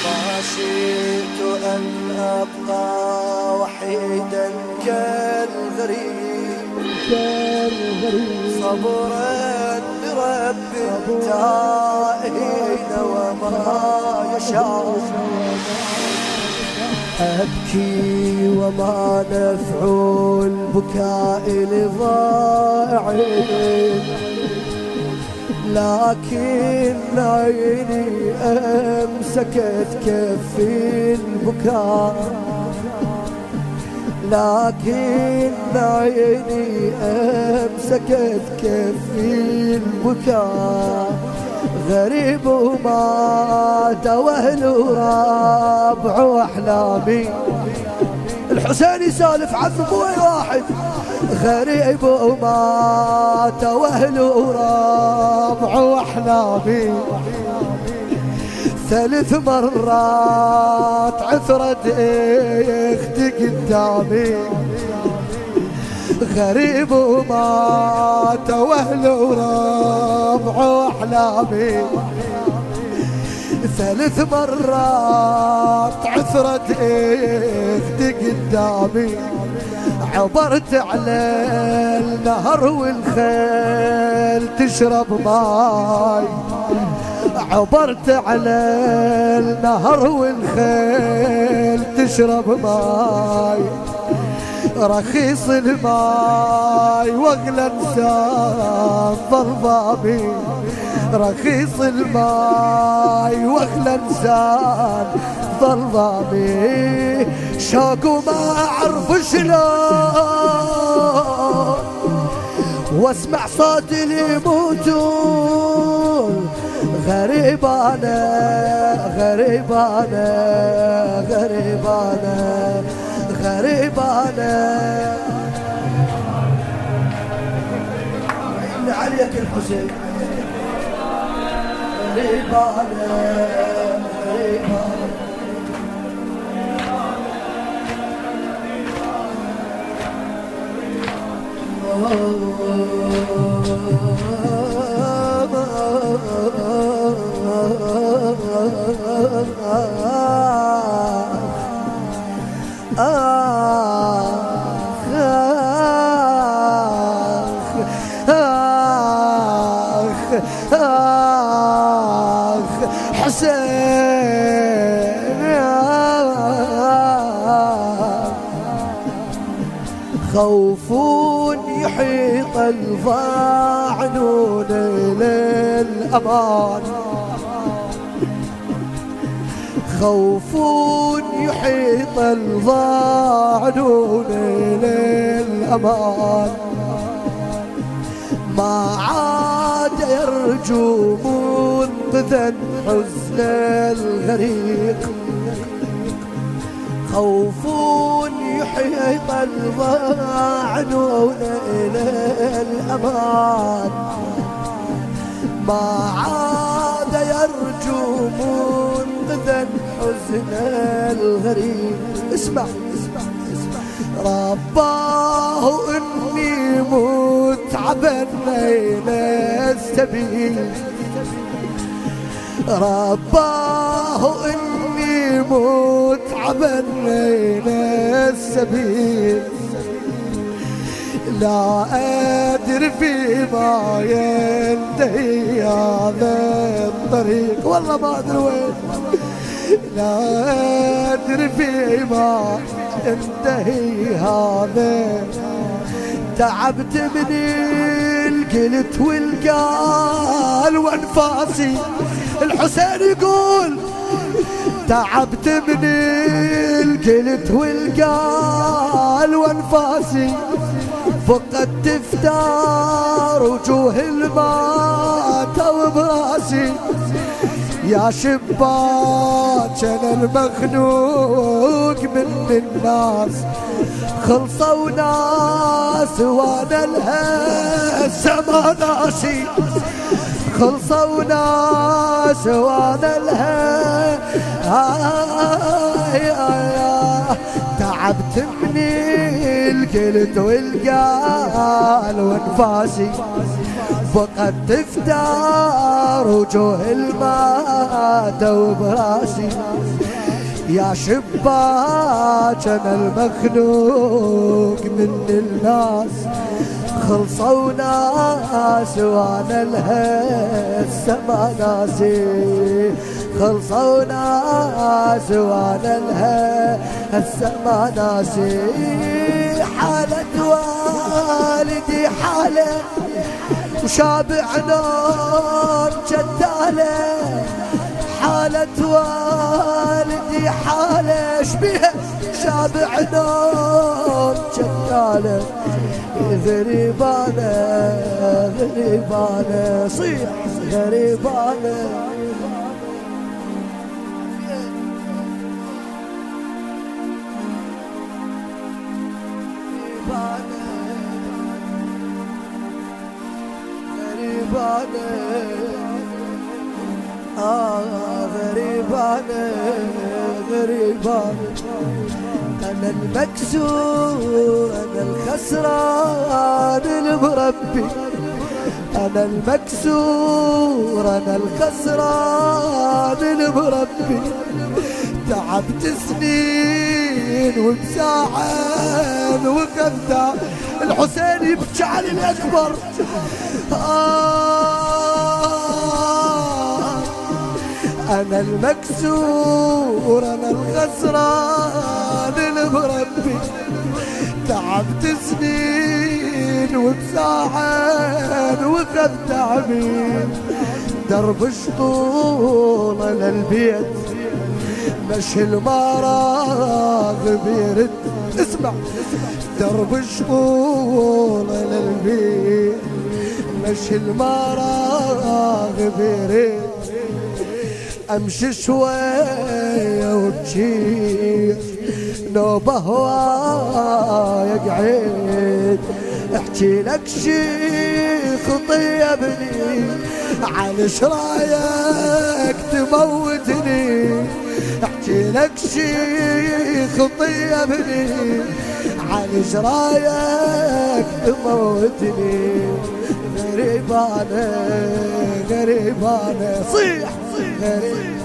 ما شئت أن أبقى وحيدا كالغريب صبرا لرب التائهين وما يشاء. أبكي وما نفع البكاء لضائعين، لكن عيني أمسكت كفي البكاء، لكن عيني أمسكت كفي البكاء. غريب وما توهل رابع أحلامي. الحسين يسالف عنه مو واحد. غريب وما توهل رابع أحلامي، 3 مرات عثرت اختي قدامي. غريب وما توهل رابع أحلامي، 3 مرات عثرت اختي قدامي. عبرت على النهر والخيل تشرب ماي، عبرت على النهر والخيل تشرب ماي. رخيص الماي واغلى انسان ظلمامي، رخيص الماي واغلى انسان ظلمامي. شوق وما اعرف شلون واسمع صوت اللي يموتون. غريب انا غريب انا غريب انا غريب انا. إن عليك الحسين. غريب انا غريب انا. خوف يحيط الظاعنون للأمان، خوف يحيط الظاعنون للأمان. ما عاد يرجو منقذا حزن الغريق، خوف يحيط الظاعنون إلى الأمان. ما عاد يرجو منقذا حزن الغريب. اسمع رباه إني متعبا ليل السبيل، رباه إني متعبا ليل السبيل. لا أدري فيما ينتهي هذا الطريق، والله ما أدري وين. لا أدري فيما ينتهي هذا. تعبت من القلت والقال وانفاسي. الحسين يقول تعبت من القلت والقال وانفاسي. فقدت فتار وجوه المات وبراسي. يا شباك انا المخنوق من الناس، خلصوا ناس وانا الهسه ما ناسي. خلصوا ناس وانا لها. تعبت من القلت والقال وانفاسي. وقد تفتار وجوه الماتوا براسي يا شباك انا المخلوق من الناس خلصوا ناس وانا لها السما ناسي خلصوا ناس وانا لها السما ناسي حالة والدي حالة وشابع نار جدالة حالة والدي حالة شبيها شابع نار جدالة غريبانة غريبانة صيح غريبانة غريبانة غريبانة غريبانة أنا المكسور أنا الخسران المربي أنا المكسور أنا الخسران المربي تعبت سنين وبساعة وقفتها الحسين يبكي علي الأكبر أنا المكسور أنا الخسران المربي تعبت سنين وبساعة وقد تعبين درب شطول أنا البيت مشي المراغب يرد اسمع درب شطول أنا البيت مشي المراغب يرد امشي شوية وبجي نوبة هوايا قعيد احكي لك شي خطية بني عن شرايك تموتني احكي لك شي خطية بني عن شرايك تموتني غريبانة غريبانة صيح غريب